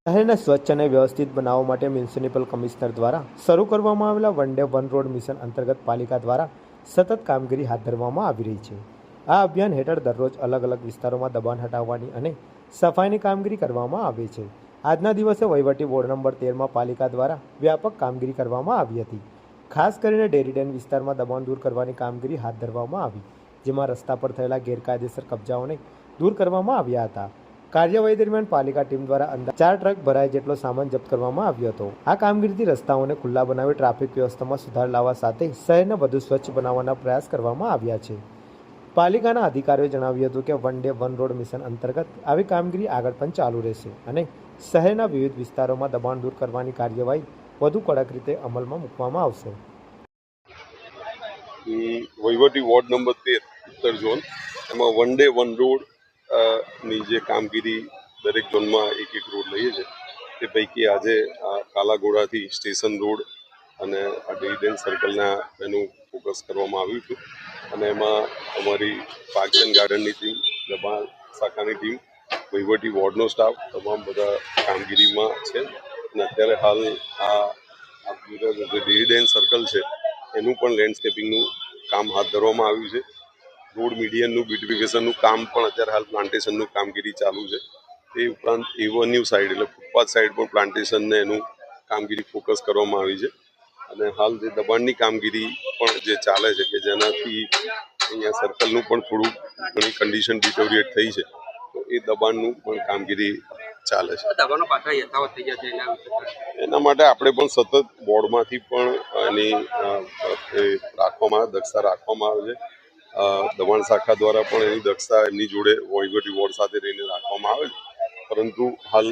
શહેરને સ્વચ્છ અને વ્યવસ્થિત બનાવવા માટે મ્યુનિસિપલ કમિશનર દ્વારા શરૂ કરવામાં આવેલા one day one road mission અંતર્ગત પાલિકા દ્વારા સતત કામગીરી હાથ ધરવામાં આવી રહી છે। આ અભિયાન હેઠળ દરરોજ અલગ અલગ વિસ્તારોમાં દબાણ હટાવવાની અને સફાઈની કામગીરી કરવામાં આવે છે। આજના દિવસે વહીવટી વોર્ડ નંબર 13માં પાલિકા દ્વારા વ્યાપક કામગીરી કરવામાં આવી હતી। ખાસ કરીને ડેરીડેન વિસ્તારમાં દબાણ દૂર કરવાની કામગીરી હાથ ધરવામાં આવી, જેમાં રસ્તા પર થયેલા ગેરકાયદેસર કબજાઓને દૂર કરવામાં આવ્યા હતા। કાર્યવાહી દરમિયાન પાલિકા ટીમ દ્વારા અંદાજે 4 ટ્રક ભરાય જેટલો સામાન જપ્ત કરવામાં આવ્યો હતો। આ કામગીરીથી રસ્તાઓને ખુલ્લા બનાવી ટ્રાફિક વ્યવસ્થામાં સુધાર લાવવા સાથે શહેરને વધુ સ્વચ્છ બનાવવાના પ્રયાસ કરવામાં આવ્યા છે। પાલિકાના અધિકારીઓએ જણાવ્યું હતું કે one day one road mission અંતર્ગત આવી કામગીરી આગળ પણ ચાલુ રહેશે અને શહેરના વિવિધ વિસ્તારોમાં દબાણ દૂર કરવાની કાર્યવાહી વધુ કડક રીતે અમલમાં મૂકવામાં આવશે। વહીવટી વોર્ડ નંબર 13 ઉત્તર ઝોન એમાં વન ડે વન રોડ ની જે કામગીરી દરેક ઝોનમાં એક એક રોડ લઈએ છે, તે પૈકી આજે કાલાઘોડાથી સ્ટેશન રોડ અને આ ડેરીડેન સર્કલના એનું ફોકસ કરવામાં આવ્યું હતું અને એમાં અમારી પાર્ક્સ એન્ડ ગાર્ડનની ટીમ, દબાણ શાખાની ટીમ, વહીવટી વોર્ડનો સ્ટાફ તમામ બધા કામગીરીમાં છે અને અત્યારે હાલ જે ડેરીડેન સર્કલ છે એનું પણ લેન્ડસ્કેપિંગનું કામ હાથ ધરવામાં આવ્યું છે। રોડ મીડિયનનું બ્યુટિફિકેશનનું કામ પણ અત્યારે હાલ પ્લાન્ટેશનનું કામગીરી ચાલુ છે। તે ઉપરાંત એવન્યુ સાઈડ એટલે ફૂટપાથ સાઈડ પણ પ્લાન્ટેશનને એનું કામગીરી ફોકસ કરવામાં આવી છે અને હાલ જે દબાણની કામગીરી પણ જે ચાલે છે કે જેનાથી અહીંયા સર્કલનું પણ થોડું ઘણી કન્ડિશન ડિટોરિએટ થઈ છે, તો એ દબાણનું પણ કામગીરી ચાલે છે। એના માટે આપણે પણ સતત બોર્ડમાંથી પણ એની રાખવામાં આવે, દક્ષતા રાખવામાં આવે છે। દબાણ શાખા દ્વારા પણ એની દક્ષતા એમની જોડે વહીવટી વોર્ડ સાથે રહીને રાખવામાં આવે છે, પરંતુ હાલ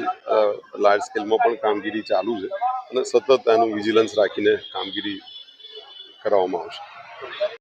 લાર્જ સ્કેલમાં પણ કામગીરી ચાલુ છે અને સતત એનું વિજિલન્સ રાખીને કામગીરી કરાવવામાં આવશે।